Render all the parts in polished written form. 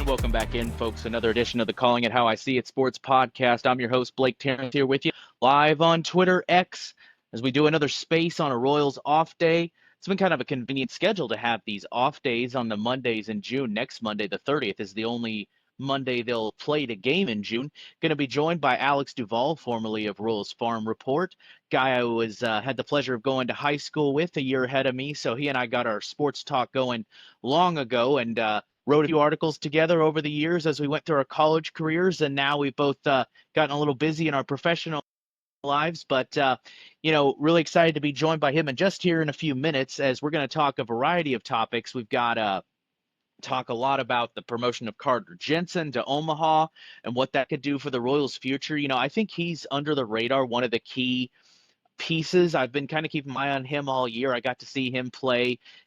And welcome back in, folks. Another edition of the Calling It How I See It Sports Podcast. I'm your host, Blake Terrence, here with you live on Twitter X as we do another space on a Royals off day. It's been kind of a convenient schedule to have these off days on the Mondays in June. Next Monday, the 30th, is the only Monday they'll play the game in June. Going to be joined by Alex Duvall, formerly of Royals Farm Report, guy I was had the pleasure of going to high school with, a year ahead of me. So he and I got our sports talk going long ago, and wrote a few articles together over the years as we went through our college careers, and now we've both gotten a little busy in our professional lives. But really excited to be joined by him, and just here in a few minutes, as we're going to talk a variety of topics. We've got talk a lot about the promotion of Carter Jensen to Omaha and what that could do for the Royals' future. I think he's under the radar, one of the key pieces. I've been kind of keeping my eye on him all year. I got to see him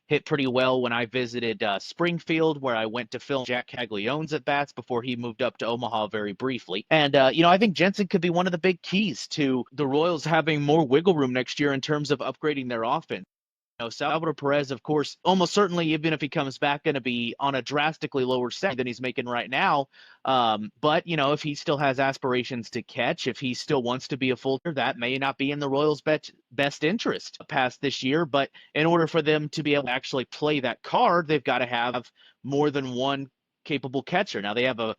hit pretty well when I visited Springfield, where I went to film Jack Caglione's at bats before he moved up to Omaha very briefly. And I think Jensen could be one of the big keys to the Royals having more wiggle room next year in terms of upgrading their offense. Salvador Perez, of course, almost certainly, even if he comes back, going to be on a drastically lower salary than he's making right now. But, if he still has aspirations to catch, if he still wants to be a full-timer, that may not be in the Royals' best interest past this year. But in order for them to be able to actually play that card, they've got to have more than one capable catcher. Now, they have a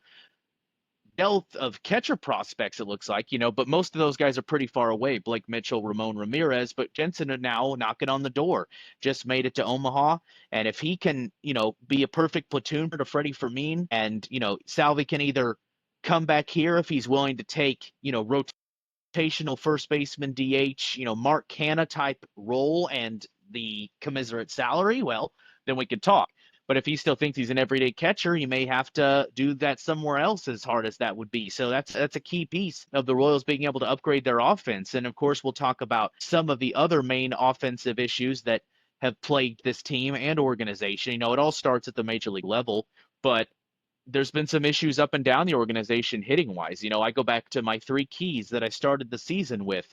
depth of catcher prospects, it looks like, but most of those guys are pretty far away. Blake Mitchell, Ramon Ramirez, but Jensen are now knocking on the door. Just made it to Omaha. And if he can, be a perfect platoon to Freddie Fermin, and, Salvi can either come back here if he's willing to take, rotational first baseman DH, Mark Canha type role and the commiserate salary, well, then we could talk. But if he still thinks he's an everyday catcher, he may have to do that somewhere else, as hard as that would be. So that's a key piece of the Royals being able to upgrade their offense. And, of course, we'll talk about some of the other main offensive issues that have plagued this team and organization. It all starts at the major league level, but there's been some issues up and down the organization hitting-wise. I go back to my three keys that I started the season with.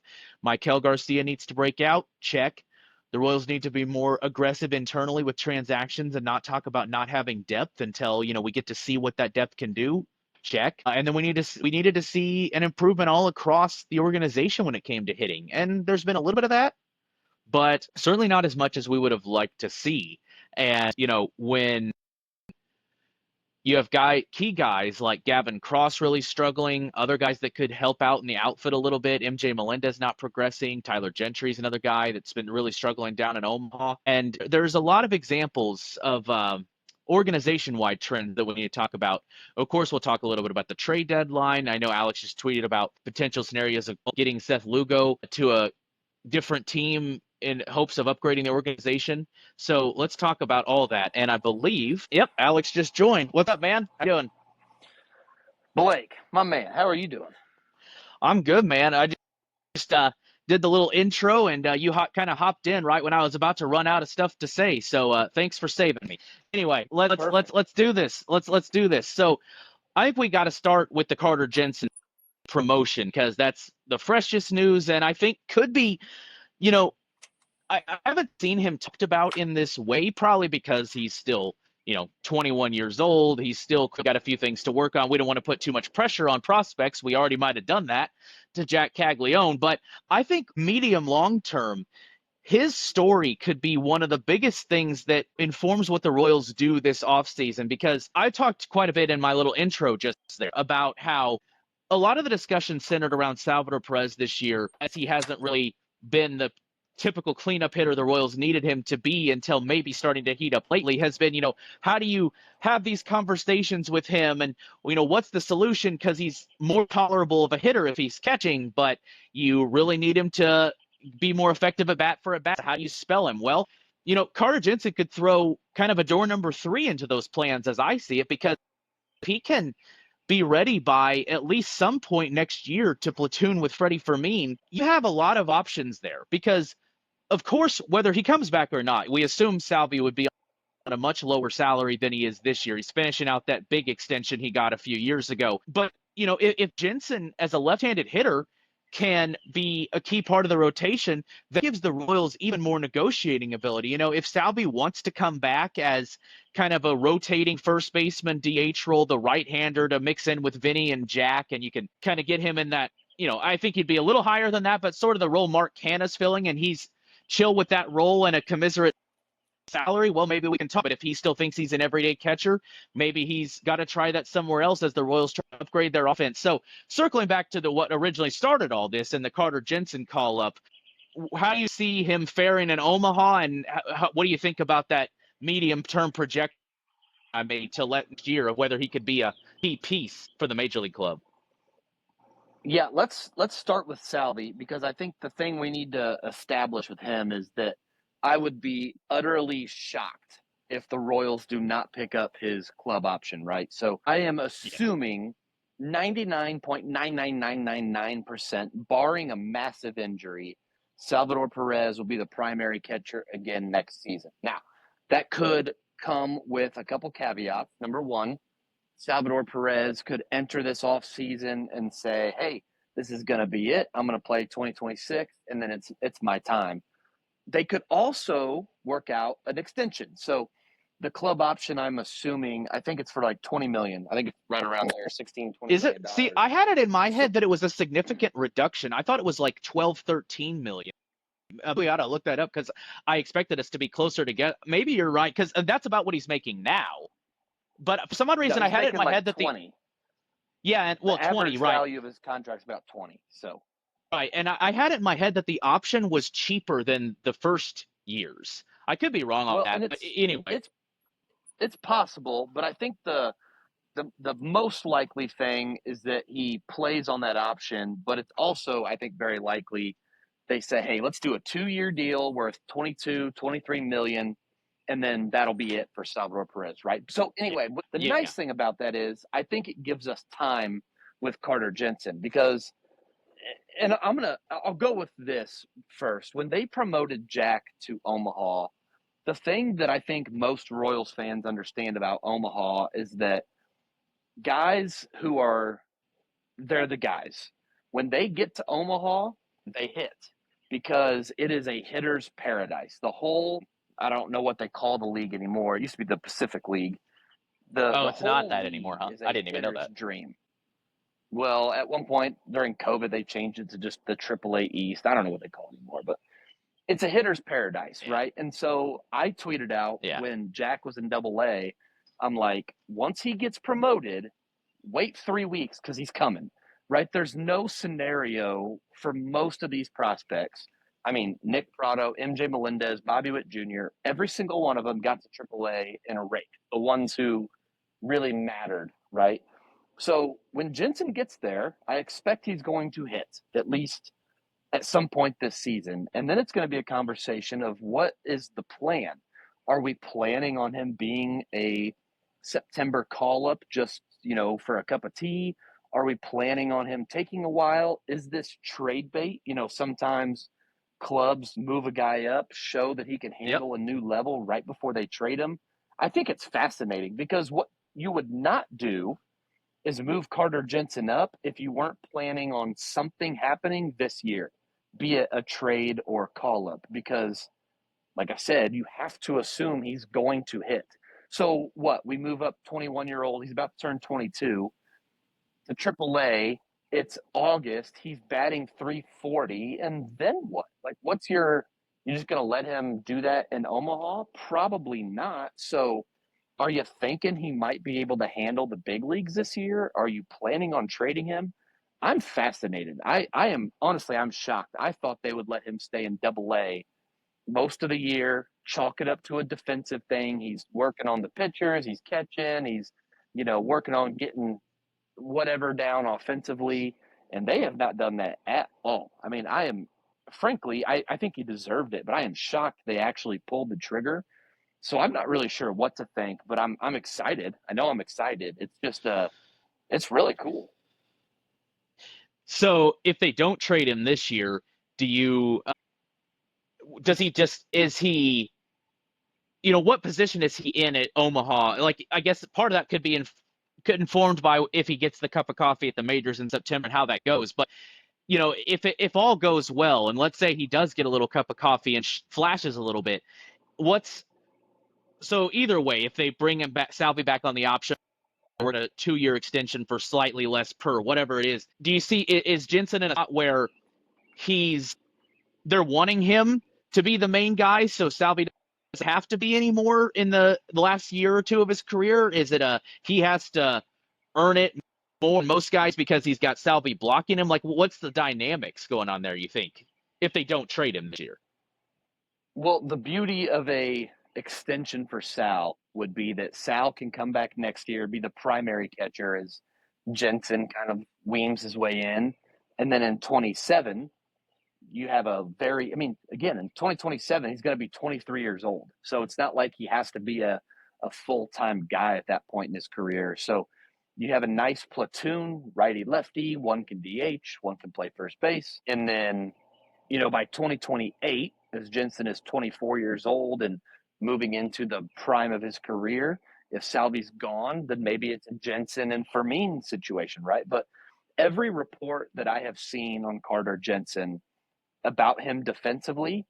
Maikel Garcia needs to break out, check. The Royals need to be more aggressive internally with transactions and not talk about not having depth until, we get to see what that depth can do. Check. And then we needed to see an improvement all across the organization when it came to hitting. And there's been a little bit of that, but certainly not as much as we would have liked to see. And, when you have key guys like Gavin Cross really struggling, other guys that could help out in the outfield a little bit. MJ Melendez not progressing. Tyler Gentry is another guy that's been really struggling down in Omaha. And there's a lot of examples of organization-wide trends that we need to talk about. Of course, we'll talk a little bit about the trade deadline. I know Alex just tweeted about potential scenarios of getting Seth Lugo to a different team in hopes of upgrading the organization. So let's talk about all that. And I believe, Alex just joined. What's up, man? How you doing? Blake, my man, how are you doing? I'm good, man. I just did the little intro, and you kind of hopped in right when I was about to run out of stuff to say. So thanks for saving me. Anyway, let's do this. Let's do this. So I think we got to start with the Carter Jensen promotion, because that's the freshest news, and I think could be, I haven't seen him talked about in this way, probably because he's still, 21 years old. He's still got a few things to work on. We don't want to put too much pressure on prospects. We already might have done that to Jack Caglione. But I think medium long term, his story could be one of the biggest things that informs what the Royals do this offseason, because I talked quite a bit in my little intro just there about how a lot of the discussion centered around Salvador Perez this year, as he hasn't really been the typical cleanup hitter the Royals needed him to be until maybe starting to heat up lately, has been, how do you have these conversations with him, and, what's the solution? Because he's more tolerable of a hitter if he's catching, but you really need him to be more effective at bat. How do you spell him? Well, Carter Jensen could throw kind of a door number 3 into those plans as I see it, because he can be ready by at least some point next year to platoon with Freddie Fermin. You have a lot of options there, because of course, whether he comes back or not, we assume Salvi would be on a much lower salary than he is this year. He's finishing out that big extension he got a few years ago. But, if Jensen, as a left-handed hitter, can be a key part of the rotation, that gives the Royals even more negotiating ability. If Salvi wants to come back as kind of a rotating first baseman DH role, the right-hander to mix in with Vinny and Jack, and you can kind of get him in that, I think he'd be a little higher than that, but sort of the role Mark Canha's filling, and he's chill with that role and a commiserate salary, well, maybe we can talk. But if he still thinks he's an everyday catcher, maybe he's got to try that somewhere else as the Royals try to upgrade their offense. So circling back to what originally started all this and the Carter Jensen call up, how do you see him faring in Omaha, and what do you think about that medium-term projection I made to next year of whether he could be a key piece for the major league club? Yeah, let's start with Salvi, because I think the thing we need to establish with him is that I would be utterly shocked if the Royals do not pick up his club option, right? So I am assuming 99.99999%, barring a massive injury, Salvador Perez will be the primary catcher again next season. Now, that could come with a couple caveats. Number one, Salvador Perez could enter this offseason and say, hey, this is going to be it. I'm going to play 2026, and then it's my time. They could also work out an extension. So the club option, I'm assuming, I think it's for like $20 million. I think it's right around there, 16, $20 Is million. it? See, I had it in my head that it was a significant reduction. I thought it was like 12, 13 million. We ought to look that up because I expected us to be closer to maybe you're right, because that's about what he's making now. But for some odd reason, No, I had it in my like head that 20. And well, the 20, right? Value of his contract's about 20. So right, and I had it in my head that the option was cheaper than the first years. I could be wrong on that, but anyway, it's possible. But I think the most likely thing is that he plays on that option. But it's also, I think, very likely they say, hey, let's do a 2-year deal worth 22, 23 million. And then that'll be it for Salvador Perez, right? So anyway, the nice thing about that is I think it gives us time with Carter Jensen, because, and I'll go with this first. When they promoted Jack to Omaha, the thing that I think most Royals fans understand about Omaha is that guys they're the guys. When they get to Omaha, they hit, because it is a hitter's paradise. The whole, I don't know what they call the league anymore. It used to be the Pacific League. it's not that anymore, huh? I didn't even know that. Dream. Well, at one point during COVID, they changed it to just the AAA East. I don't know what they call it anymore, but it's a hitter's paradise, right? And so I tweeted out when Jack was in AA, I'm like, once he gets promoted, wait 3 weeks because he's coming, right? There's no scenario for most of these prospects. I mean, Nick Prado, MJ Melendez, Bobby Witt Jr., every single one of them got to AAA in a rake, the ones who really mattered, right? So when Jensen gets there, I expect he's going to hit at least at some point this season. And then it's going to be a conversation of what is the plan? Are we planning on him being a September call-up just, for a cup of tea? Are we planning on him taking a while? Is this trade bait? Sometimes clubs move a guy up, show that he can handle a new level right before they trade him. I think it's fascinating, because what you would not do is move Carter Jensen up if you weren't planning on something happening this year, be it a trade or call-up, because, like I said, you have to assume he's going to hit. So what? We move up 21-year-old. He's about to turn 22 to AAA. It's August. He's batting 340. And then what? Like, you're just going to let him do that in Omaha? Probably not. So are you thinking he might be able to handle the big leagues this year? Are you planning on trading him? I'm fascinated. I am, honestly, I'm shocked. I thought they would let him stay in AA most of the year, chalk it up to a defensive thing. He's working on the pitchers, he's catching, he's, working on getting whatever down offensively. And they have not done that at all. I mean, frankly, I think he deserved it, but I am shocked they actually pulled the trigger. So I'm not really sure what to think, but I'm excited. I know I'm excited. It's just it's really cool. So if they don't trade him this year, is he, what position is he in at Omaha? Like, I guess part of that could informed by if he gets the cup of coffee at the majors in September and how that goes. But if all goes well, and let's say he does get a little cup of coffee and flashes a little bit, so either way, if they bring him back, Salvi back on the option, or a 2-year extension for slightly less per whatever it is, do you see is Jensen in a spot where they're wanting him to be the main guy, so Salvi doesn't have to be anymore in the last year or two of his career? Is it he has to earn it more than most guys because he's got Salvi blocking him? Like, what's the dynamics going on there, you think, if they don't trade him this year? Well, the beauty of a extension for Sal would be that Sal can come back next year, be the primary catcher as Jensen kind of weaves his way in. And then in 27, you have again, in 2027, he's going to be 23 years old. So it's not like he has to be a full-time guy at that point in his career. So you have a nice platoon, righty lefty, one can DH, one can play first base. And then, by 2028, as Jensen is 24 years old and moving into the prime of his career, if Salvi's gone, then maybe it's a Jensen and Fermin situation, right? But every report that I have seen on Carter Jensen about him defensively,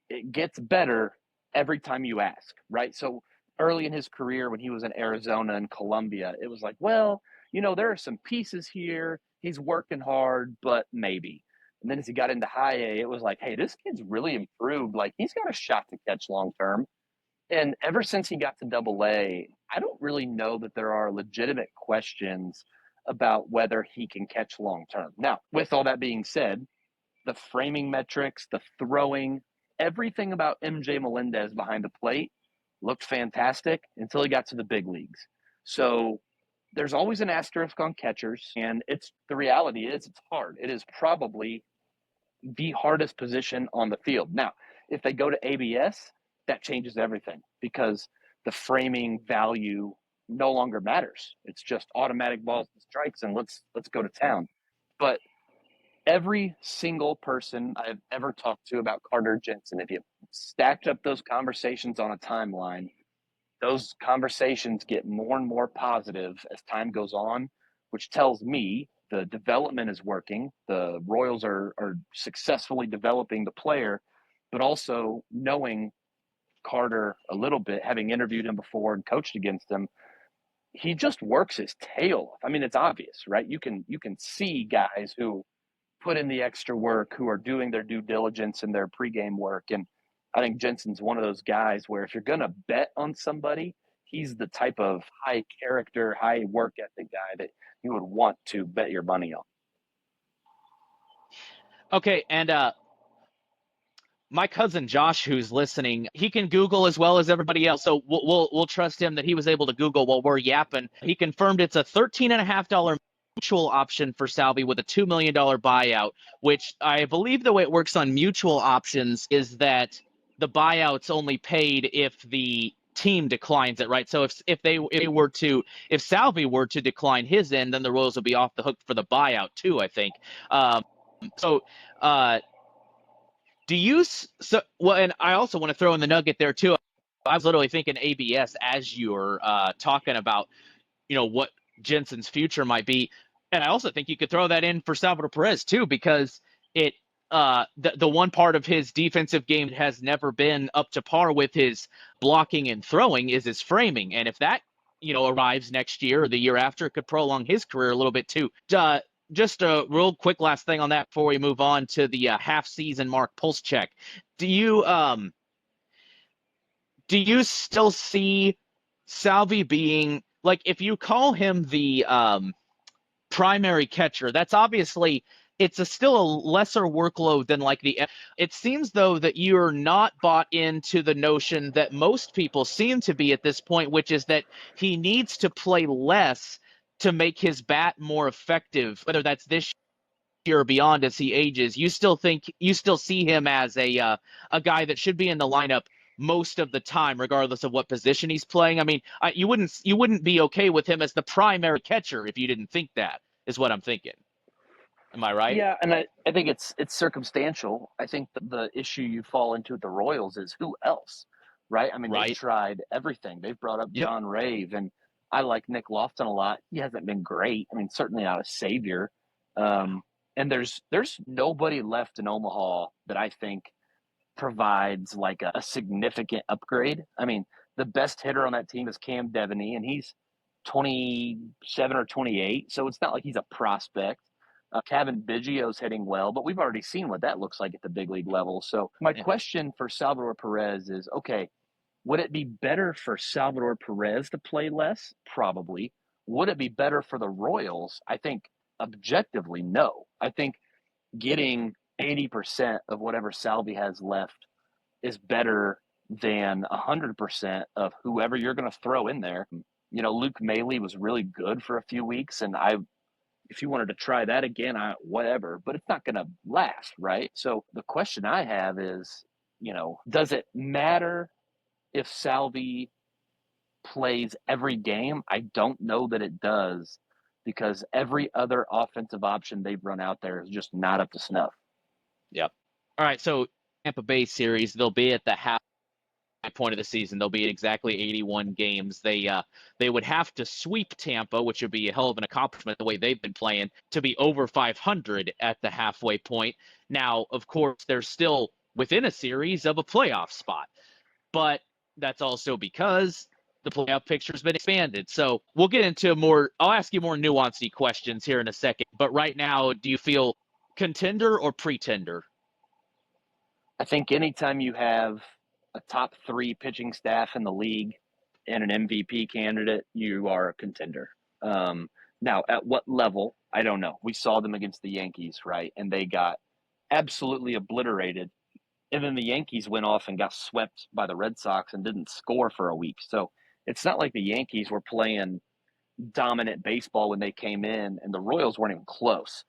it gets better every time you ask, right? So early in his career, when he was in Arizona and Colombia, it was like, well, there are some pieces here. He's working hard, but maybe. And then as he got into high A, it was like, hey, this kid's really improved. Like, he's got a shot to catch long term. And ever since he got to Double A, I don't really know that there are legitimate questions about whether he can catch long term. Now, with all that being said, the framing metrics, the throwing, everything about MJ Melendez behind the plate looked fantastic until he got to the big leagues. So there's always an asterisk on catchers, and the reality is it's hard. It is probably the hardest position on the field. Now, if they go to ABS, that changes everything because the framing value no longer matters. It's just automatic balls and strikes, and let's go to town. But every single person I've ever talked to about Carter Jensen, if you stacked up those conversations on a timeline, those conversations get more and more positive as time goes on, which tells me the development is working. The Royals are successfully developing the player, but also knowing Carter a little bit, having interviewed him before and coached against him, he just works his tail off. I mean, it's obvious, right? You can see guys who put in the extra work, who are doing their due diligence and their pregame work. And I think Jensen's one of those guys where if you're going to bet on somebody, he's the type of high character, high work ethic guy that you would want to bet your money on. Okay, and my cousin Josh, who's listening, he can Google as well as everybody else, so we'll trust him that he was able to Google while we're yapping. He confirmed it's a $13.5 mutual option for Salvi with a $2 million buyout, which I believe the way it works on mutual options is that the buyout's only paid if the team declines it, right? So if Salvi were to decline his end, then the Royals would be off the hook for the buyout too, I think. So and I also want to throw in the nugget there too. I was literally thinking ABS as you were talking about, what Jensen's future might be, and I also think you could throw that in for Salvador Perez too, because the one part of his defensive game has never been up to par with his blocking and throwing is his framing, and if that arrives next year or the year after, it could prolong his career a little bit too. Just a real quick last thing on that before we move on to the half-season mark pulse check. Do you still see Salvi being, like, if you call him the primary catcher, that's obviously it's still a lesser workload than it seems though that you're not bought into the notion that most people seem to be at this point, which is that he needs to play less to make his bat more effective, whether that's this year or beyond as he ages. You still see him as a guy that should be in the lineup most of the time, regardless of what position he's playing. I mean, you wouldn't be okay with him as the primary catcher if you didn't think that, is what I'm thinking. Am I right? Yeah, and I think it's circumstantial. I think the issue you fall into with the Royals is who else, right? I mean, They've tried everything. They've brought up John Rave, and I like Nick Lofton a lot. He hasn't been great. I mean, certainly not a savior. And there's nobody left in Omaha that I think provides like a significant upgrade. I mean, the best hitter on that team is Cam Devaney, and he's 27 or 28, so it's not like he's a prospect. Kevin Biggio's hitting well, but we've already seen what that looks like at the big league level. So my question for Salvador Perez is, okay, would it be better for Salvador Perez to play less? Probably. Would it be better for the Royals? I think objectively, no. I think getting 80% of whatever Salvi has left is better than 100% of whoever you're going to throw in there. You know, Luke Maley was really good for a few weeks, and if you wanted to try that again, whatever, but it's not going to last, right? So the question I have is, you know, does it matter if Salvi plays every game? I don't know that it does, because every other offensive option they've run out there is just not up to snuff. Yep. All right, so Tampa Bay series, they'll be at the half point of the season. They'll be at exactly 81 games. They would have to sweep Tampa, which would be a hell of an accomplishment the way they've been playing, to be over 500 at the halfway point. Now, of course, they're still within a series of a playoff spot, but that's also because the playoff picture has been expanded. So we'll get into I'll ask you more nuanced questions here in a second. But right now, do you feel contender or pretender? I think anytime you have a top 3 pitching staff in the league and an MVP candidate, you are a contender. Now, at what level, I don't know. We saw them against the Yankees, right? And they got absolutely obliterated. And then the Yankees went off and got swept by the Red Sox and didn't score for a week. So it's not like the Yankees were playing dominant baseball when they came in, and the Royals weren't even close.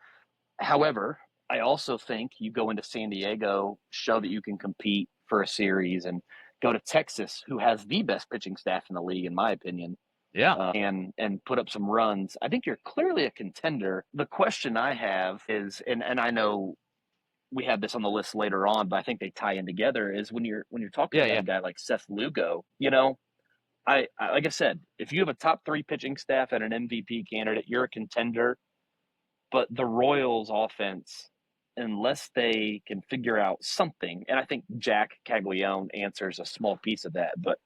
However, I also think you go into San Diego, show that you can compete for a series, and go to Texas, who has the best pitching staff in the league, in my opinion. Yeah. And put up some runs. I think you're clearly a contender. The question I have is, and I know we have this on the list later on, but I think they tie in together, is when you're talking about a guy like Seth Lugo, you know, I like I said, if you have a top 3 pitching staff and an MVP candidate, you're a contender. But the Royals offense, unless they can figure out something, and I think Jack Caglione answers a small piece of that, but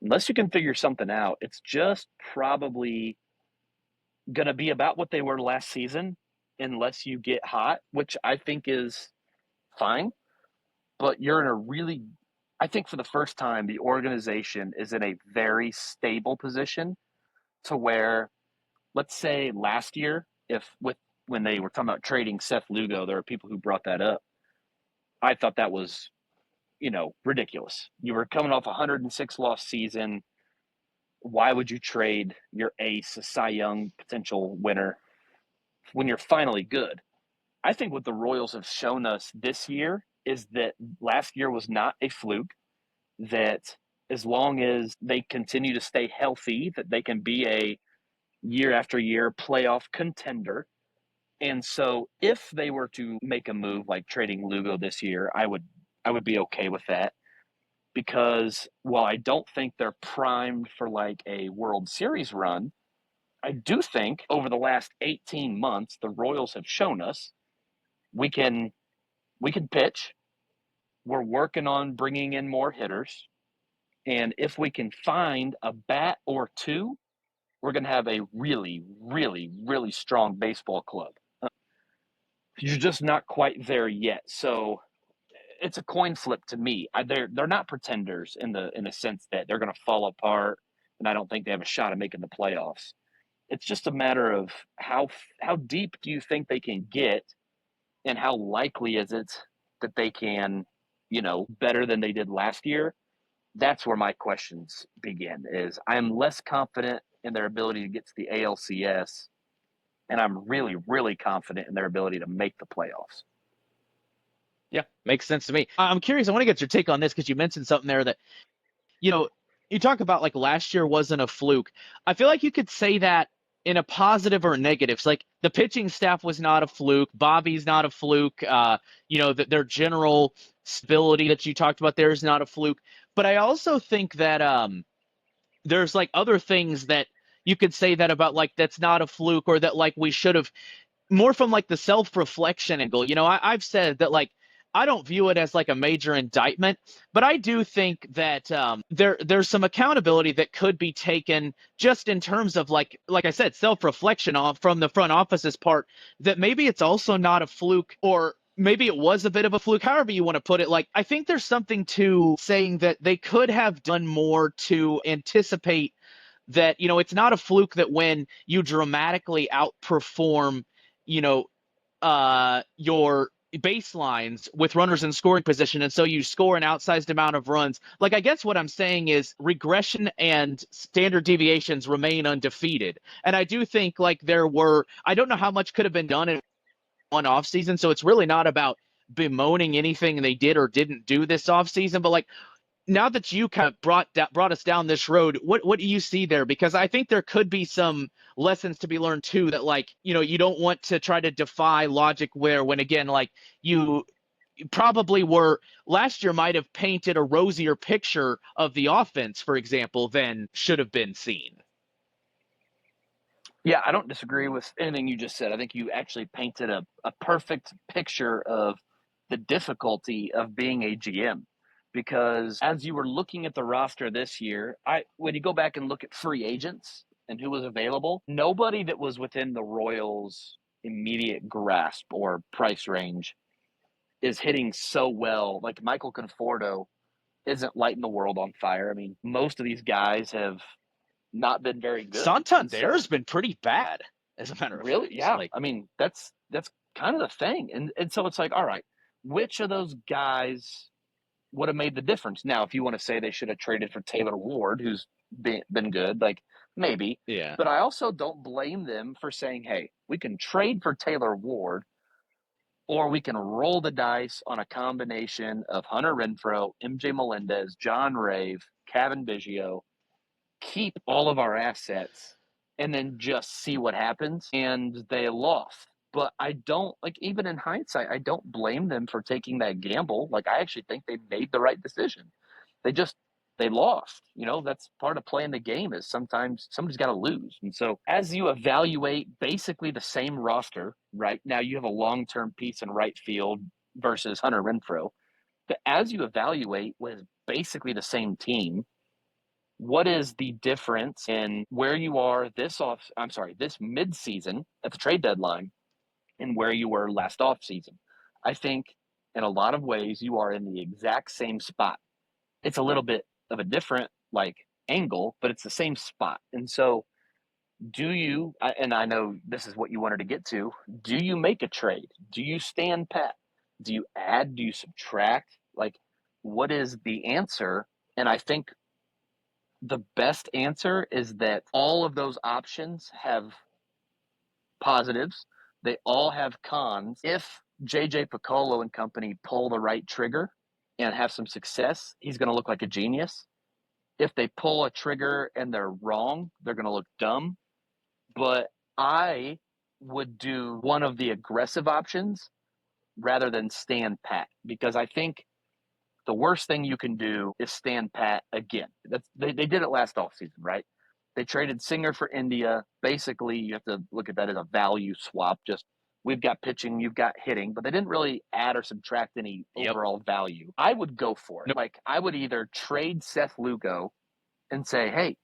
unless you can figure something out, it's just probably going to be about what they were last season, unless you get hot, which I think is fine. But you're in a really, I think for the first time, the organization is in a very stable position to where, let's say last year, when they were talking about trading Seth Lugo, there are people who brought that up. I thought that was, you know, ridiculous. You were coming off a 106 loss season. Why would you trade your ace, a Cy Young potential winner, when you're finally good? I think what the Royals have shown us this year is that last year was not a fluke, that as long as they continue to stay healthy, that they can be a year after year playoff contender. And so if they were to make a move like trading Lugo this year, I would be okay with that, because while I don't think they're primed for like a World Series run, I do think over the last 18 months, the Royals have shown us we can pitch. We're working on bringing in more hitters. And if we can find a bat or two, we're going to have a really, really, really strong baseball club. You're just not quite there yet. So it's a coin flip to me. They're not pretenders in the sense that they're going to fall apart, and I don't think they have a shot at making the playoffs. It's just a matter of how deep do you think they can get, and how likely is it that they can, you know, better than they did last year. That's where my questions begin. Is I'm less confident in their ability to get to the ALCS, and I'm really, really confident in their ability to make the playoffs. Yeah, makes sense to me. I'm curious. I want to get your take on this, because you mentioned something there that, you know, you talk about like last year wasn't a fluke. I feel like you could say that in a positive or negative. Like the pitching staff was not a fluke. Bobby's not a fluke. You know, their general stability that you talked about there is not a fluke. But I also think that there's like other things that you could say that about, like that's not a fluke, or that like we should have more from like the self-reflection angle. I've said that like I don't view it as like a major indictment, but I do think that there's some accountability that could be taken just in terms of like I said, self-reflection off from the front office's part, that maybe it's also not a fluke, or maybe it was a bit of a fluke, however you want to put it. Like, I think there's something to saying that they could have done more to anticipate that, it's not a fluke that when you dramatically outperform, you know, your baselines with runners in scoring position, and so you score an outsized amount of runs. Like, I guess what I'm saying is regression and standard deviations remain undefeated. And I do think like I don't know how much could have been done in one offseason, so it's really not about bemoaning anything they did or didn't do this offseason, but like, now that you kind of brought us down this road, what do you see there? Because I think there could be some lessons to be learned too, that like, you don't want to try to defy logic where, when again, like, you probably were last year might have painted a rosier picture of the offense, for example, than should have been seen. Yeah, I don't disagree with anything you just said. I think you actually painted a perfect picture of the difficulty of being a GM. Because as you were looking at the roster this year, when you go back and look at free agents and who was available, nobody that was within the Royals' immediate grasp or price range is hitting so well. Like Michael Conforto isn't lighting the world on fire. I mean, most of these guys have not been very good. Santander's been pretty bad, as a matter of fact. Really? Yeah. Like, I mean, that's kind of the thing. And so it's like, all right, which of those guys would have made the difference? Now, if you want to say they should have traded for Taylor Ward, who's been good, like maybe. Yeah. But I also don't blame them for saying, hey, we can trade for Taylor Ward, or we can roll the dice on a combination of Hunter Renfroe, MJ Melendez, John Rave, Kevin Biggio, keep all of our assets, and then just see what happens. And they lost. But I don't, like, even in hindsight, I don't blame them for taking that gamble. Like, I actually think they made the right decision. They lost. That's part of playing the game, is sometimes somebody's got to lose. And so as you evaluate basically the same roster, right now you have a long-term piece in right field versus Hunter Renfroe. But as you evaluate with basically the same team, what is the difference in where you are this mid-season at the trade deadline and where you were last off-season? I think in a lot of ways you are in the exact same spot. It's a little bit of a different angle, but it's the same spot. And so do you, and I know this is what you wanted to get to, do you make a trade? Do you stand pat? Do you add? Do you subtract? What is the answer? And I think the best answer is that all of those options have positives. They all have cons. If JJ Piccolo and company pull the right trigger and have some success, he's going to look like a genius. If they pull a trigger and they're wrong, they're going to look dumb. But I would do one of the aggressive options rather than stand pat, because I think the worst thing you can do is stand pat again. They did it last offseason, right? They traded Singer for India. Basically, you have to look at that as a value swap. Just, we've got pitching, you've got hitting, but they didn't really add or subtract any overall value. I would go for it. Nope. I would either trade Seth Lugo and say, hey,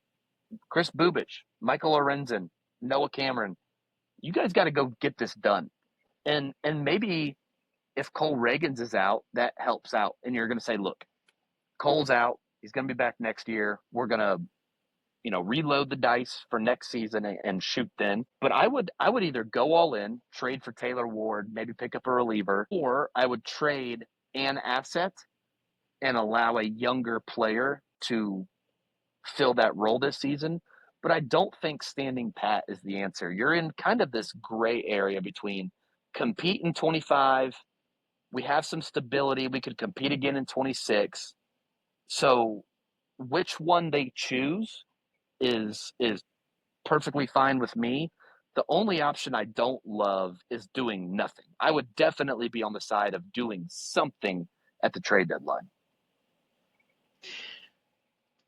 Chris Bubich, Michael Lorenzen, Noah Cameron, you guys got to go get this done. And maybe if Cole Reagans is out, that helps out. And you're going to say, look, Cole's out. He's going to be back next year. We're going to, reload the dice for next season and shoot then. But I would either go all in, trade for Taylor Ward, maybe pick up a reliever, or I would trade an asset and allow a younger player to fill that role this season. But I don't think standing pat is the answer. You're in kind of this gray area between compete in 25. We have some stability. We could compete again in 26. So which one they choose is perfectly fine with me. The only option I don't love is doing nothing. I would definitely be on the side of doing something at the trade deadline.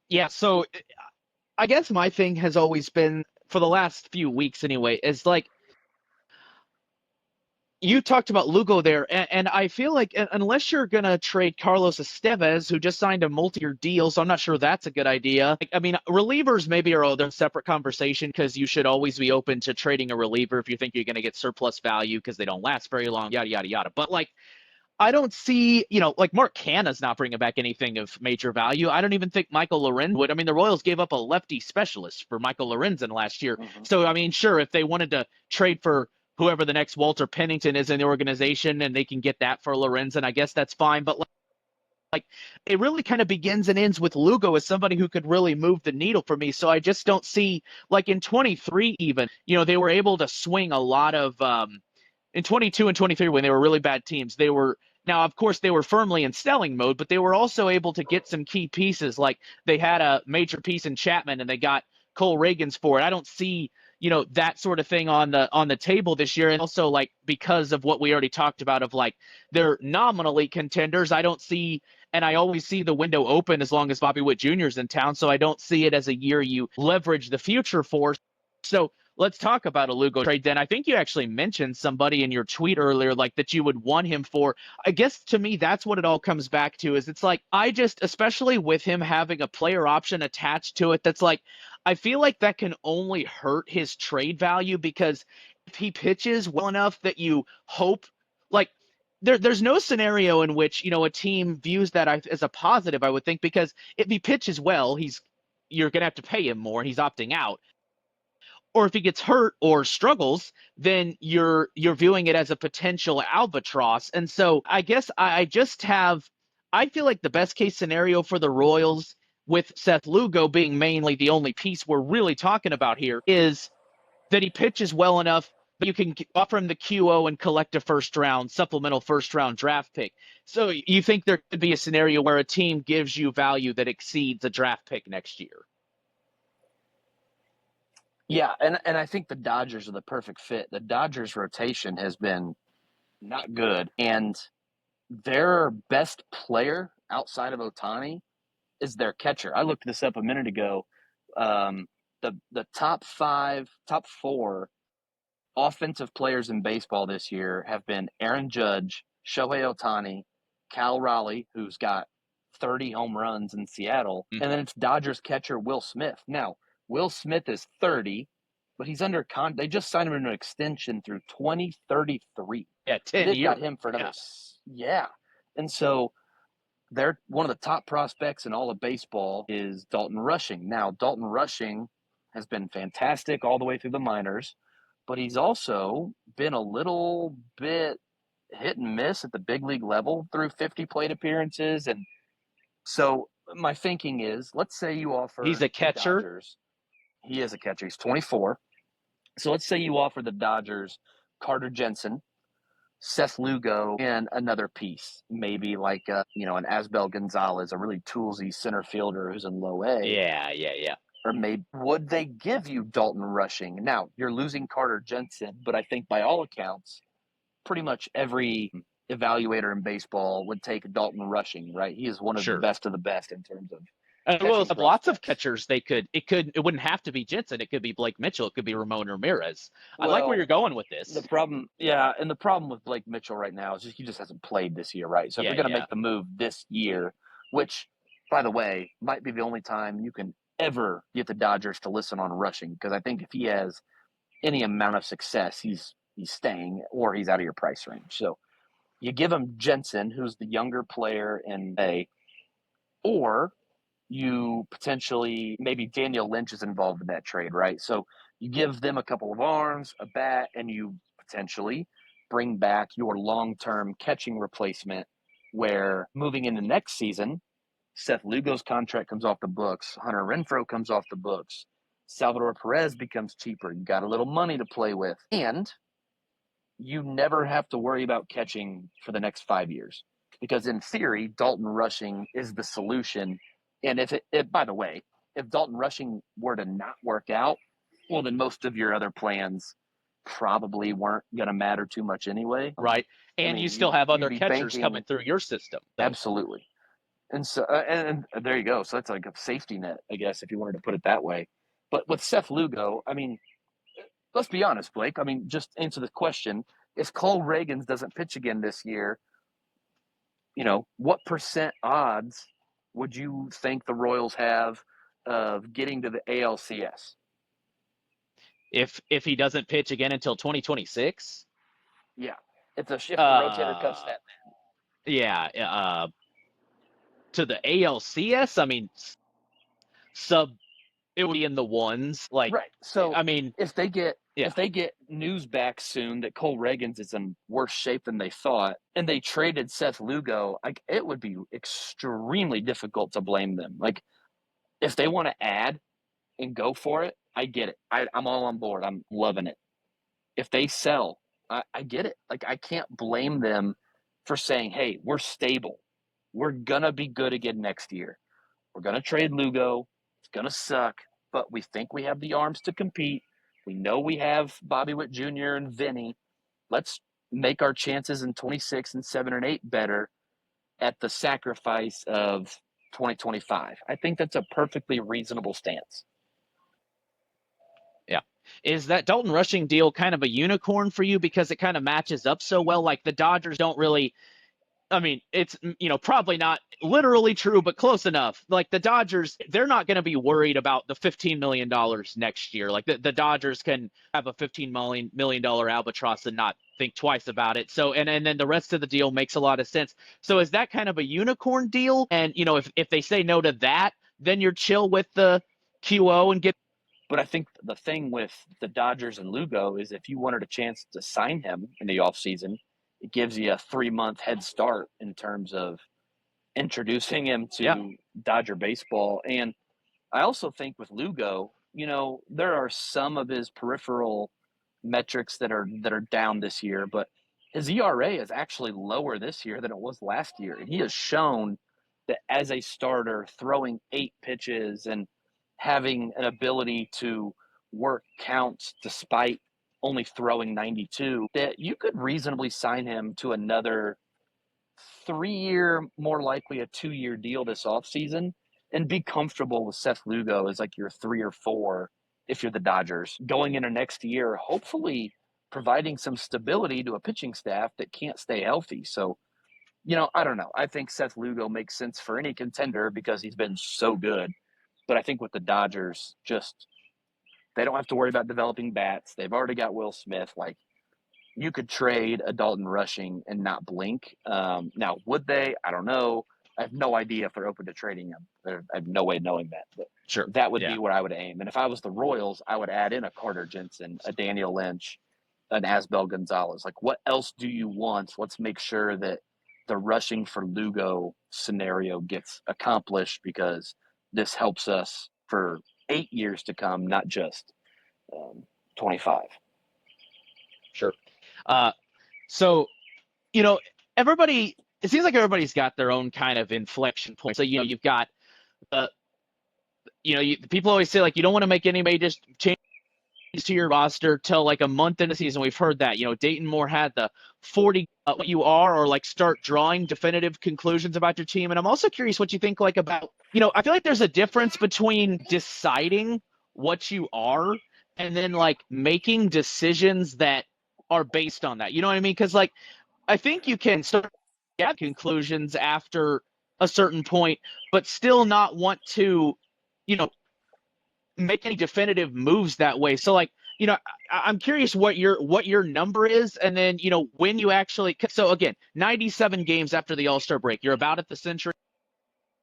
Yeah, so I guess my thing has always been, for the last few weeks anyway, is like, You talked about Lugo there, and I feel like unless you're gonna trade Carlos Estevez, who just signed a multi-year deal, so I'm not sure that's a good idea. I mean, relievers maybe are a separate conversation because you should always be open to trading a reliever if you think you're gonna get surplus value because they don't last very long, yada yada yada. But like, I don't see, like Mark Canna's not bringing back anything of major value. I don't even think Michael Lorenzen would. I mean, the Royals gave up a lefty specialist for Michael Lorenzen last year. Mm-hmm. So, I mean, sure, if they wanted to trade for whoever the next Walter Pennington is in the organization and they can get that for Lorenzen, I guess that's fine. But like it really kind of begins and ends with Lugo as somebody who could really move the needle for me. So I just don't see, like in 23 even, they were able to swing a lot of in 22 and 23 when they were really bad teams. They were now, of course, they were firmly in selling mode, but they were also able to get some key pieces. Like they had a major piece in Chapman and they got Cole Reagans for it. I don't see that sort of thing on the table this year. And also, like, because of what we already talked about of like they're nominally contenders, I don't see, and I always see the window open as long as Bobby Witt Jr. is in town. So I don't see it as a year you leverage the future for. So let's talk about a Lugo trade then. I think you actually mentioned somebody in your tweet earlier, like that you would want him for. I guess to me, that's what it all comes back to is it's like, especially with him having a player option attached to it, that's like, I feel like that can only hurt his trade value because if he pitches well enough that you hope, like, there's no scenario in which, a team views that as a positive, I would think, because if he pitches well, you're going to have to pay him more and he's opting out. Or if he gets hurt or struggles, then you're viewing it as a potential albatross. And so I guess I feel like the best case scenario for the Royals with Seth Lugo being mainly the only piece we're really talking about here is that he pitches well enough but you can offer him the QO and collect a supplemental first round draft pick. So you think there could be a scenario where a team gives you value that exceeds a draft pick next year? Yeah, and I think the Dodgers are the perfect fit. The Dodgers rotation has been not good, and their best player outside of Ohtani is their catcher. I looked this up a minute ago. The top four offensive players in baseball this year have been Aaron Judge, Shohei Ohtani, Cal Raleigh, who's got 30 home runs in Seattle, and then it's Dodgers catcher Will Smith. Now, Will Smith is 30, but he's under they just signed him to an extension through 2033. Yeah, 10 They've years. got him for another. Yeah. And so they're one of the top prospects in all of baseball is Dalton Rushing. Now, Dalton Rushing has been fantastic all the way through the minors, but he's also been a little bit hit and miss at the big league level through 50 plate appearances. And so my thinking is, let's say you offer he's a catcher. Dodgers, he is a catcher. He's 24. So let's say you offer the Dodgers Carter Jensen, Seth Lugo, and another piece, maybe like an Asbel Gonzalez, a really toolsy center fielder who's in low A. Yeah. Or maybe would they give you Dalton Rushing? Now you're losing Carter Jensen, but I think by all accounts, pretty much every evaluator in baseball would take Dalton Rushing. Right? He is one of the best in terms of. Well, lots of catchers. It wouldn't have to be Jensen. It could be Blake Mitchell. It could be Ramon Ramirez. I like where you're going with this. The problem with Blake Mitchell right now is he just hasn't played this year, right? So if you're going to make the move this year, which, by the way, might be the only time you can ever get the Dodgers to listen on Rushing, because I think if he has any amount of success, he's staying or he's out of your price range. So you give him Jensen, who's the younger player in A, or you potentially, maybe Daniel Lynch is involved in that trade, right? So you give them a couple of arms, a bat, and you potentially bring back your long-term catching replacement, where moving into next season, Seth Lugo's contract comes off the books, Hunter Renfroe comes off the books, Salvador Perez becomes cheaper. You got a little money to play with, and you never have to worry about catching for the next 5 years. Because in theory, Dalton Rushing is the solution. And by the way, if Dalton Rushing were to not work out, well, then most of your other plans probably weren't going to matter too much anyway. Right. And you still have other catchers coming through your system. Absolutely. And so, and there you go. So that's like a safety net, I guess, if you wanted to put it that way. But with Seth Lugo, I mean, let's be honest, Blake. I mean, just answer the question. if Cole Reagans doesn't pitch again this year, what percent odds would you think the Royals have of getting to the ALCS? If he doesn't pitch again until 2026? Yeah. It's a shift the rotator cuff stat. Yeah. To the ALCS, I mean, it would be in the ones. Like, right. So I mean, if they get news back soon that Cole Reagans is in worse shape than they thought, and they traded Seth Lugo, like, it would be extremely difficult to blame them. Like, if they want to add and go for it, I get it. I'm all on board. I'm loving it. If they sell, I get it. Like, I can't blame them for saying, hey, we're stable. We're going to be good again next year. We're going to trade Lugo. It's going to suck, but we think we have the arms to compete. We know we have Bobby Witt Jr. and Vinny. Let's make our chances in 26 and 7 and 8 better at the sacrifice of 2025. I think that's a perfectly reasonable stance. Yeah. Is that Dalton Rushing deal kind of a unicorn for you because it kind of matches up so well? Like, the Dodgers don't really, I mean, it's, probably not literally true, but close enough. Like, the Dodgers, they're not going to be worried about the $15 million next year. Like, the Dodgers can have a $15 million albatross and not think twice about it. So, and then the rest of the deal makes a lot of sense. So is that kind of a unicorn deal? And, if they say no to that, then you're chill with the QO and get. But I think the thing with the Dodgers and Lugo is if you wanted a chance to sign him in the offseason, it gives you a 3-month head start in terms of introducing him to Dodger baseball. And I also think with Lugo, there are some of his peripheral metrics that are down this year, but his ERA is actually lower this year than it was last year. And he has shown that as a starter, throwing 8 pitches and having an ability to work counts despite only throwing 92, that you could reasonably sign him to another 3-year, more likely a 2-year deal this offseason, and be comfortable with Seth Lugo as like your 3 or 4 if you're the Dodgers going into next year, hopefully providing some stability to a pitching staff that can't stay healthy. So, I don't know. I think Seth Lugo makes sense for any contender because he's been so good. But I think with the Dodgers, just they don't have to worry about developing bats. They've already got Will Smith. Like, you could trade a Dalton Rushing and not blink. Now, would they? I don't know. I have no idea if they're open to trading him. I have no way of knowing that. But Sure. That would be where I would aim. And if I was the Royals, I would add in a Carter Jensen, a Daniel Lynch, an Asbel Gonzalez. Like, what else do you want? Let's make sure that the rushing for Lugo scenario gets accomplished because this helps us for 8 years to come, not just 25. Sure. So, everybody, it seems like everybody's got their own kind of inflection point. So, you've got, people always say, like, you don't want to make any major changes to your roster till like a month into the season. We've heard that, Dayton Moore had the 40 what you are, or like start drawing definitive conclusions about your team. And I'm also curious what you think, like, about, I feel like there's a difference between deciding what you are and then like making decisions that are based on that. You know what I mean? Because, like, I think you can start get conclusions after a certain point, but still not want to, make any definitive moves that way. So, like, I'm curious what your number is, and then, when you actually. So again, 97 games after the All-Star break, you're about at the century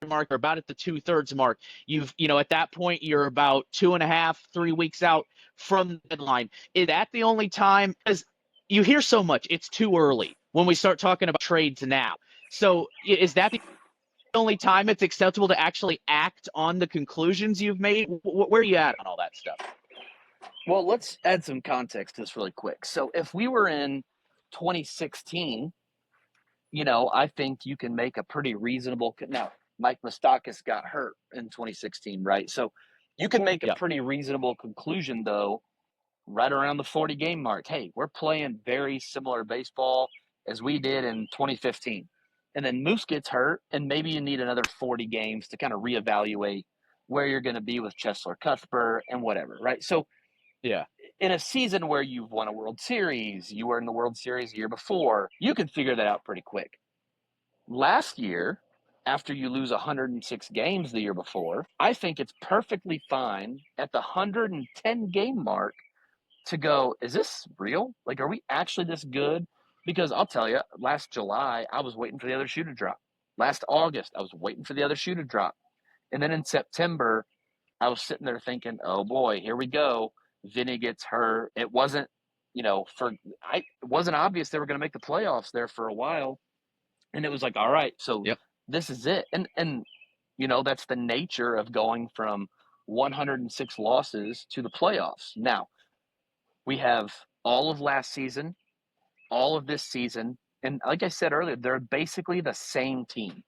mark, or about at the 2/3 mark. You've, at that point, you're about 2.5, 3 weeks out from the deadline. Is that the only time? Because you hear so much, it's too early when we start talking about trades now. So is that the only time it's acceptable to actually act on the conclusions you've made? Where are you at on all that stuff? Well, let's add some context to this really quick. So if we were in 2016, I think you can make a pretty reasonable. Now, Mike Moustakas got hurt in 2016, right? So you can make a pretty reasonable conclusion, though, right around the 40-game mark. Hey, we're playing very similar baseball as we did in 2015. And then Moose gets hurt, and maybe you need another 40 games to kind of reevaluate where you're going to be with Chesler Cuthbert and whatever, right? So in a season where you've won a World Series, you were in the World Series the year before, you can figure that out pretty quick. Last year, after you lose 106 games the year before, I think it's perfectly fine at the 110 game mark to go, is this real? Like, are we actually this good? Because I'll tell you, last July, I was waiting for the other shoe to drop. Last August, I was waiting for the other shoe to drop. And then in September, I was sitting there thinking, oh boy, here we go. Vinny gets hurt. It wasn't, it wasn't obvious they were going to make the playoffs there for a while. And it was like, all right, so this is it. And that's the nature of going from 106 losses to the playoffs. Now, we have all of last season, all of this season, and like I said earlier, they're basically the same team.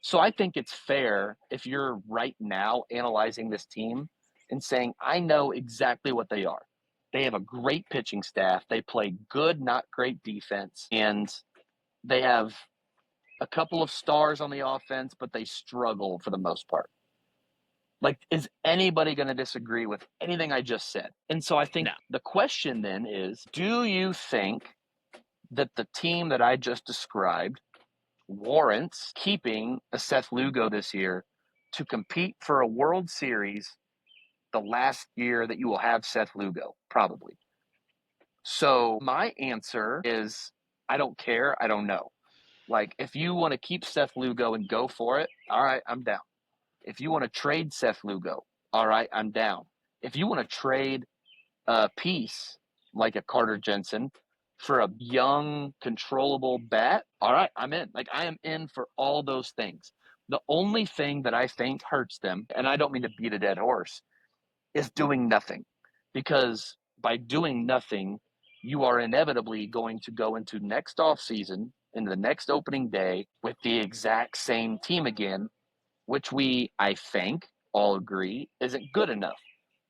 So I think it's fair if you're right now analyzing this team and saying, I know exactly what they are. They have a great pitching staff. They play good, not great defense. And they have a couple of stars on the offense, but they struggle for the most part. Like, is anybody going to disagree with anything I just said? And so I think the question then is, do you think that the team that I just described warrants keeping a Seth Lugo this year to compete for a World Series the last year that you will have Seth Lugo? Probably. So my answer is, I don't care. I don't know. Like, if you want to keep Seth Lugo and go for it, all right, I'm down. If you want to trade Seth Lugo, all right, I'm down. If you want to trade a piece like a Carter Jensen for a young, controllable bat, all right, I'm in. Like, I am in for all those things. The only thing that I think hurts them, and I don't mean to beat a dead horse, is doing nothing. Because by doing nothing, you are inevitably going to go into next offseason, into the next opening day, with the exact same team again, which we, I think, all agree isn't good enough.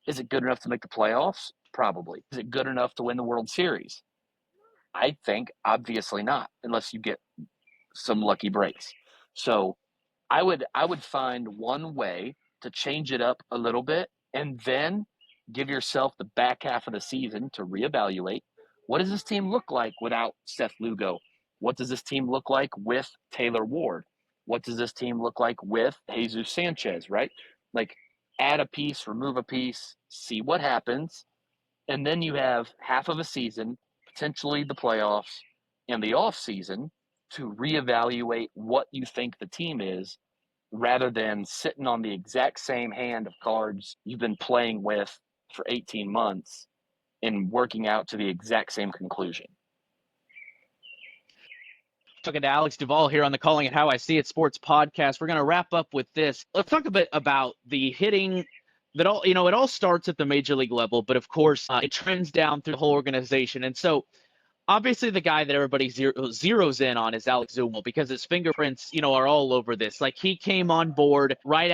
Is it good enough to make the playoffs? Probably. Is it good enough to win the World Series? I think obviously not, unless you get some lucky breaks. So I would find one way to change it up a little bit and then give yourself the back half of the season to reevaluate. What does this team look like without Seth Lugo? What does this team look like with Taylor Ward? What does this team look like with Jesus Sanchez, right? Like, add a piece, remove a piece, see what happens. And then you have half of a season, potentially the playoffs, and the off season to reevaluate what you think the team is, rather than sitting on the exact same hand of cards you've been playing with for 18 months and working out to the exact same conclusion. Talking to Alex Duvall here on the Calling It How I See It Sports podcast. We're going to wrap up with this. Let's talk a bit about the hitting that all, it all starts at the major league level, but of course it trends down through the whole organization. And so obviously the guy that everybody zeroes in on is Alex Zumwalt, because his fingerprints, are all over this. Like, he came on board right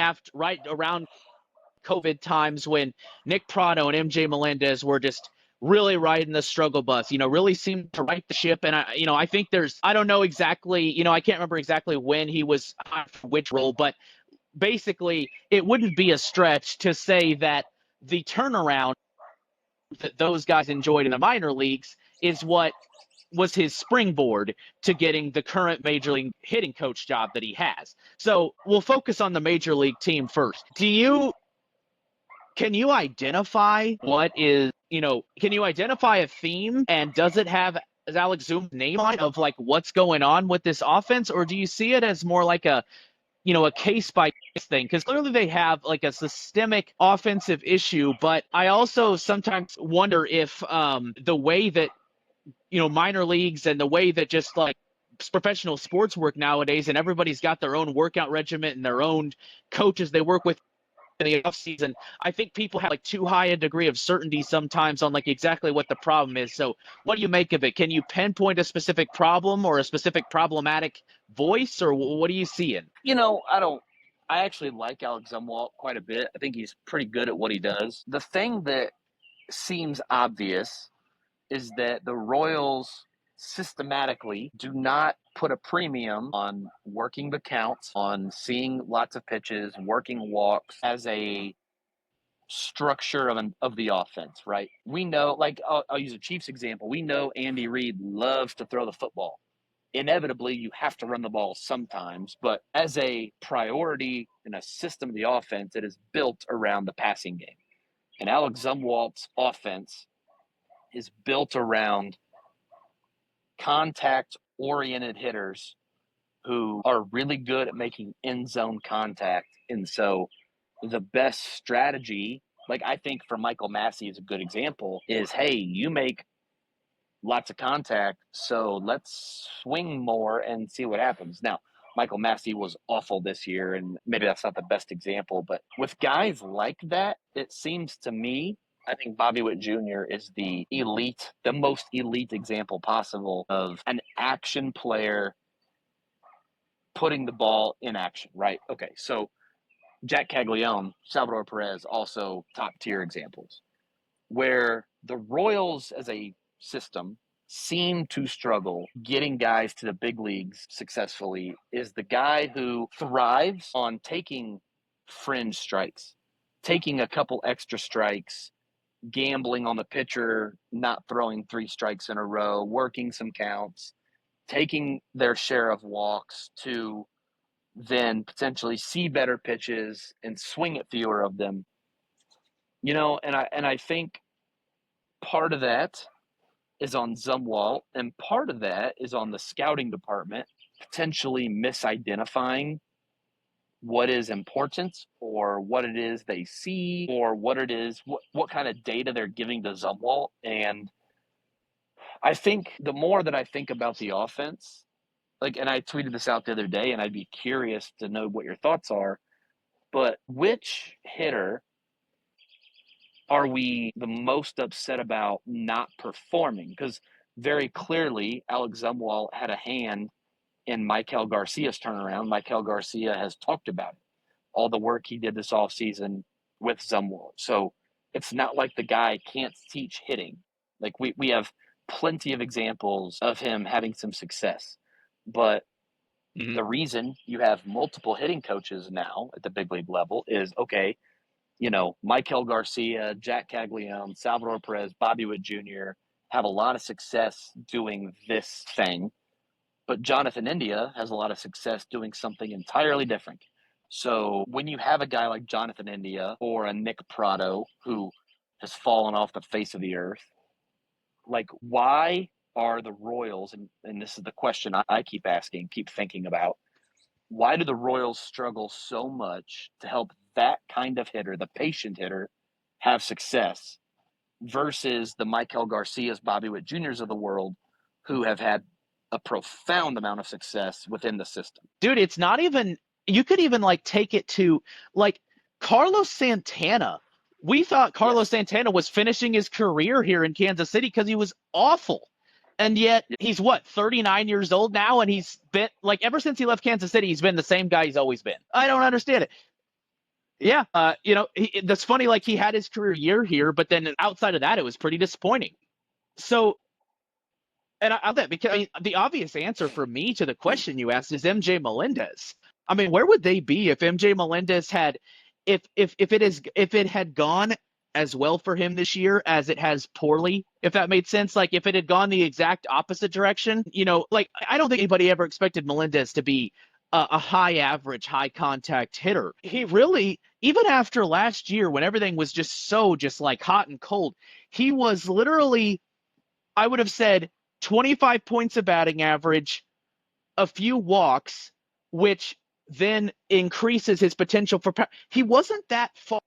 around COVID times when Nick Pratto and MJ Melendez were just really riding the struggle bus, really seemed to right the ship. And I think I don't know exactly, I can't remember exactly when he was on which role, but basically it wouldn't be a stretch to say that the turnaround that those guys enjoyed in the minor leagues is what was his springboard to getting the current major league hitting coach job that he has. So we'll focus on the major league team first. Can you identify can you identify a theme, and does it have Alex Zoom's name on it, of like what's going on with this offense? Or do you see it as more like a case by case thing? Because clearly they have like a systemic offensive issue, but I also sometimes wonder if the way that, minor leagues and the way that just like professional sports work nowadays, and everybody's got their own workout regimen and their own coaches they work with in the off season, I think people have like too high a degree of certainty sometimes on like exactly what the problem is. So what do you make of it? Can you pinpoint a specific problem or a specific problematic voice, or what are you seeing? I actually like Alex Zumwalt quite a bit. I think he's pretty good at what he does. The thing that seems obvious is that the Royals systematically do not put a premium on working the counts, on seeing lots of pitches, working walks as a structure of the offense, right? We know, like I'll use a Chiefs example. We know Andy Reid loves to throw the football. Inevitably, you have to run the ball sometimes, but as a priority in a system of the offense, it is built around the passing game. And Alex Zumwalt's offense is built around contact-oriented hitters who are really good at making end zone contact. And so the best strategy, like I think for Michael Massey is a good example, is, hey, you make lots of contact, so let's swing more and see what happens. Now, Michael Massey was awful this year, and maybe that's not the best example, but with guys like that, it seems to me, I think Bobby Witt Jr. is the most elite example possible of an action player putting the ball in action, right? Okay, so Jack Caglione, Salvador Perez, also top tier examples, where the Royals as a system seem to struggle getting guys to the big leagues successfully is the guy who thrives on taking fringe strikes, taking a couple extra strikes, gambling on the pitcher, not throwing 3 strikes in a row, working some counts, taking their share of walks to then potentially see better pitches and swing at fewer of them. You know, and I think part of that is on Zumwalt, and part of that is on the scouting department potentially misidentifying what is important or what it is they see or what it is, what kind of data they're giving to Zumwalt. And I think the more that I think about the offense, like, and I tweeted this out the other day, and I'd be curious to know what your thoughts are, but which hitter are we the most upset about not performing? Because very clearly, Alex Zumwalt had a hand in Maikel Garcia's turnaround. Maikel Garcia has talked about it, all the work he did this offseason with Zumwalt. So it's not like the guy can't teach hitting. Like we have plenty of examples of him having some success. But the reason you have multiple hitting coaches now at the big league level is, okay, you know, Maikel Garcia, Jack Caglione, Salvador Perez, Bobby Witt Jr. have a lot of success doing this thing, but Jonathan India has a lot of success doing something entirely different. So when you have a guy like Jonathan India or a Nick Prado who has fallen off the face of the earth, like, why are the Royals, and this is the question I keep asking, keep thinking about, why do the Royals struggle so much to help that kind of hitter, the patient hitter, have success versus the Maikel Garcias, Bobby Witt Jr.'s of the world who have had a profound amount of success within the system? Dude, it's not even, you could even like take it to like Carlos Santana. We thought Carlos Santana was finishing his career here in Kansas City because he was awful. And yet he's what, 39 years old now, and he's been like, ever since he left Kansas City, he's been the same guy he's always been. I don't understand it. Yeah, you know, that's funny. Like, he had his career year here, but then outside of that, it was pretty disappointing. So, and I that because I mean, the obvious answer for me to the question you asked is MJ Melendez. I mean, where would they be if MJ Melendez had, if it had gone as well for him this year as it has poorly, if that made sense? Like, if it had gone the exact opposite direction, you know, like, I don't think anybody ever expected Melendez to be a high average, high contact hitter. He really, even after last year when everything was just so just like hot and cold, he was literally, I would have said, 25 points of batting average, a few walks, which then increases his potential for power. He wasn't that far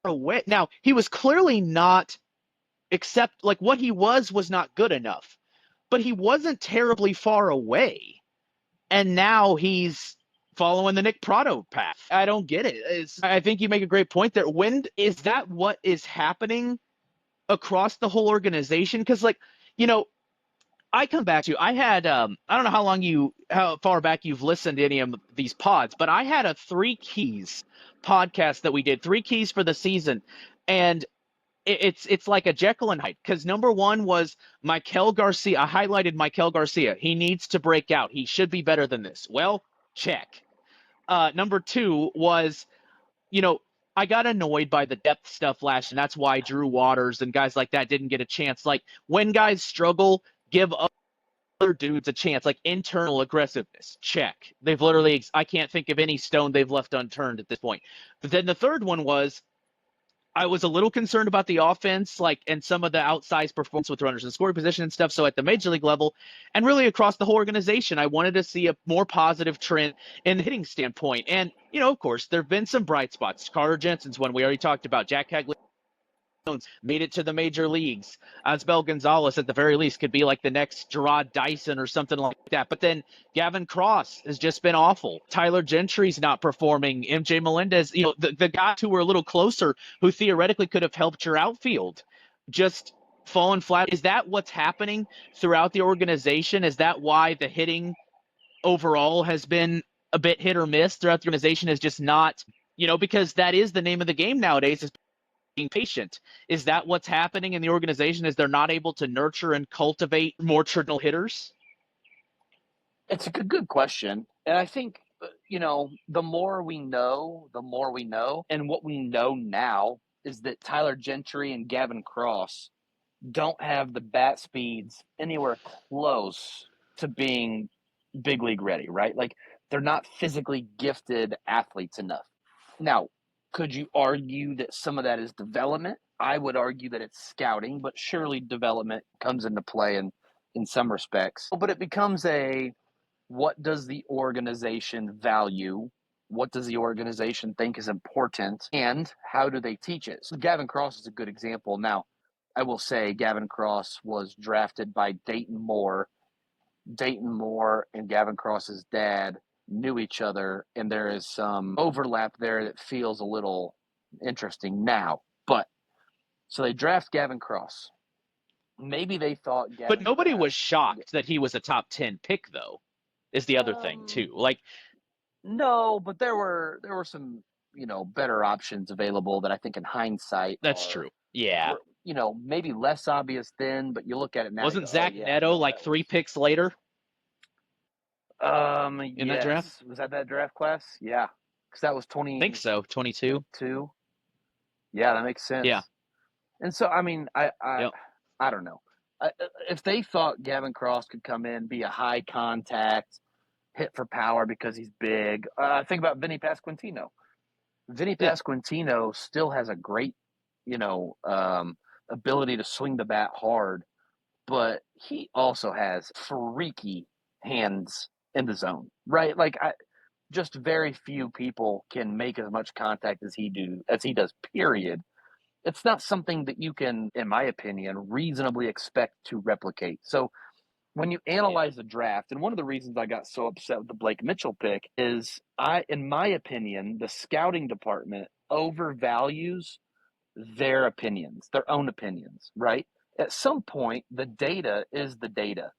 away. Now, he was clearly not, except like what he was not good enough, but he wasn't terribly far away. And now he's following the Nick Prado path. I don't get it. I think you make a great point there. When is that what is happening across the whole organization? Because, like, you know, I come back to, I had, I don't know how far back you've listened to any of these pods, but I had a 3 Keys podcast that we did, 3 Keys for the season. And it's like a Jekyll and Hyde, because number 1 was Maikel Garcia. I highlighted Maikel Garcia. He needs to break out. He should be better than this. Well, check. Number 2 was, you know, I got annoyed by the depth stuff last, and that's why Drew Waters and guys like that didn't get a chance. Like, when guys struggle, give other dudes a chance. Like, internal aggressiveness, check. They've literally, I can't think of any stone they've left unturned at this point. But then the third one was, I was a little concerned about the offense, like, and some of the outsized performance with runners in scoring position and stuff. So at the major league level, and really across the whole organization, I wanted to see a more positive trend in the hitting standpoint. And, you know, of course, there have been some bright spots. Carter Jensen's one we already talked about. Jack Hagley made it to the major leagues. Asbel Gonzalez, at the very least, could be like the next Gerard Dyson or something like that. But then Gavin Cross has just been awful. Tyler Gentry's not performing. MJ Melendez, you know, the guys who were a little closer, who theoretically could have helped your outfield, just fallen flat. Is that what's happening throughout the organization? Is that why the hitting overall has been a bit hit or miss throughout the organization? Is just not, you know, because that is the name of the game nowadays, is being patient. Is that what's happening in the organization? Is they're not able to nurture and cultivate more traditional hitters? It's a good question. And I think, you know, the more we know, the more we know. And what we know now is that Tyler Gentry and Gavin Cross don't have the bat speeds anywhere close to being big league ready, right? Like, they're not physically gifted athletes enough. Now, could you argue that some of that is development? I would argue that it's scouting, but surely development comes into play in some respects. But it becomes a, what does the organization value? What does the organization think is important? And how do they teach it? So Gavin Cross is a good example. Now, I will say Gavin Cross was drafted by Dayton Moore. Dayton Moore and Gavin Cross's dad knew each other, and there is some overlap there that feels a little interesting now. But so they draft Gavin Cross. Maybe they thought Gavin But nobody Cross, was shocked that he was a top 10 pick, though, is the other thing, too. Like, no, but there were some, you know, better options available that I think in hindsight that's true. Yeah. were, you know, maybe less obvious then, but you look at it now. Wasn't You go, Zach oh, yeah, Neto no, like 3 picks later in that draft? yes. Was that draft class? Yeah, because that was I think so. 22. 22. Yeah, that makes sense. Yeah. And so, I mean, Yep. I don't know. If they thought Gavin Cross could come in, be a high contact, hit for power because he's big, think about Vinny Pasquantino. Vinny Yeah. Pasquantino still has a great, you know, ability to swing the bat hard, but he also has freaky hands in the zone, right? Like, just very few people can make as much contact as he does. Period. It's not something that you can, in my opinion, reasonably expect to replicate. So when you analyze the draft, and one of the reasons I got so upset with the Blake Mitchell pick is, in my opinion, the scouting department overvalues their opinions, their own opinions, right? At some point, the data is the data.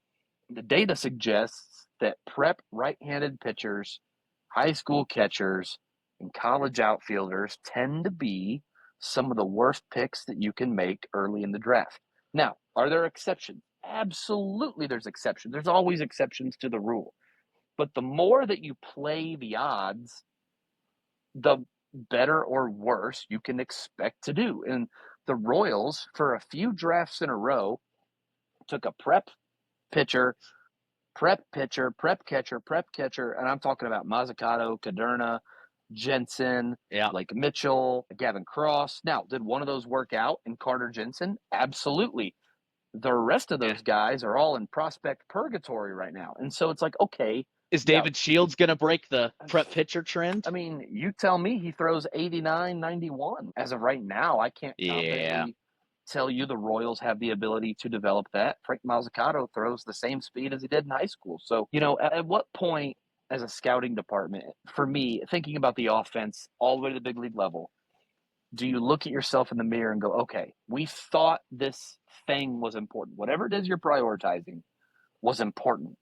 The data suggests that prep right-handed pitchers, high school catchers, and college outfielders tend to be some of the worst picks that you can make early in the draft. Now, are there exceptions? Absolutely, there's exceptions. There's always exceptions to the rule. But the more that you play the odds, the better or worse you can expect to do. And the Royals, for a few drafts in a row, took a prep pitcher, prep catcher, and I'm talking about Mazzucato, Caderna, Jensen, Yeah. Blake Mitchell, Gavin Cross. Now, did one of those work out in Carter Jensen? Absolutely. The rest of those guys are all in prospect purgatory right now. And so it's like, okay. Is David Shields going to break the prep pitcher trend? I mean, you tell me he throws 89, 91. As of right now, I can't confidently tell you the Royals have the ability to develop that. Frank Mazzucato throws the same speed as he did in high school. So, you know, at what point as a scouting department, for me, thinking about the offense all the way to the big league level, do you look at yourself in the mirror and go, okay, we thought this thing was important. Whatever it is you're prioritizing was important.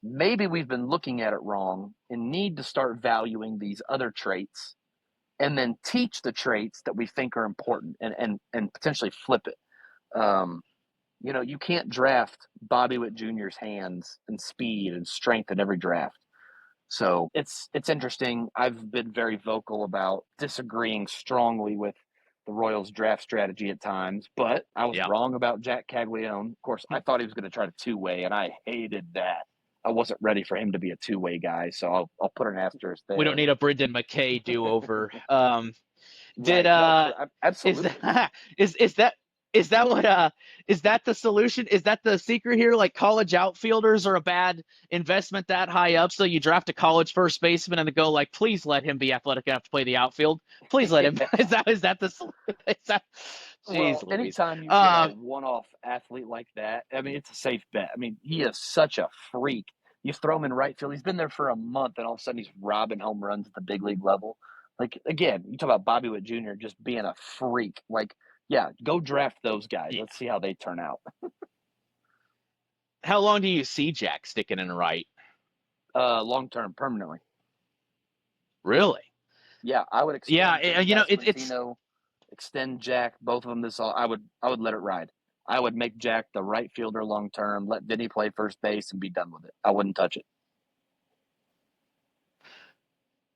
Maybe we've been looking at it wrong and need to start valuing these other traits and then teach the traits that we think are important and potentially flip it. You know, you can't draft Bobby Witt Jr.'s hands and speed and strength in every draft. So it's interesting. I've been very vocal about disagreeing strongly with the Royals draft strategy at times, but I was wrong about Jack Caglione. Of course, I thought he was going to try to two-way, and I hated that. I wasn't ready for him to be a two-way guy, so I'll put an asterisk there. We don't need a Brendan McKay do-over. Absolutely. Is that what is that the solution? Is that the secret here? Like, college outfielders are a bad investment that high up, so you draft a college first baseman and go like, please let him be athletic enough to play the outfield. Please let him. Is that the? Well, anytime you get a one-off athlete like that, I mean, it's a safe bet. I mean, he is such a freak. You throw him in right field. He's been there for a month, and all of a sudden he's robbing home runs at the big league level. Like, again, you talk about Bobby Witt Jr. just being a freak. Like, yeah, go draft those guys. Yeah. Let's see how they turn out. How long do you see Jack sticking in right? Long-term, permanently. Really? Yeah, I would extend. Yeah, it's extend Jack, both of them. I would let it ride. I would make Jack the right fielder long-term, let Vinny play first base, and be done with it. I wouldn't touch it.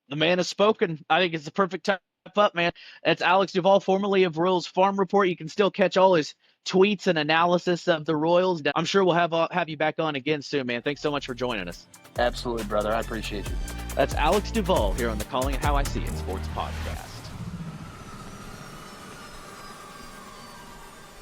The man has spoken. I think it's the perfect time up, man. That's Alex Duvall, formerly of Royals Farm Report. You can still catch all his tweets and analysis of the Royals. I'm sure we'll have you back on again soon, man. Thanks so much for joining us. Absolutely, brother. I appreciate you. That's Alex Duvall here on the Calling It How I See It Sports Podcast.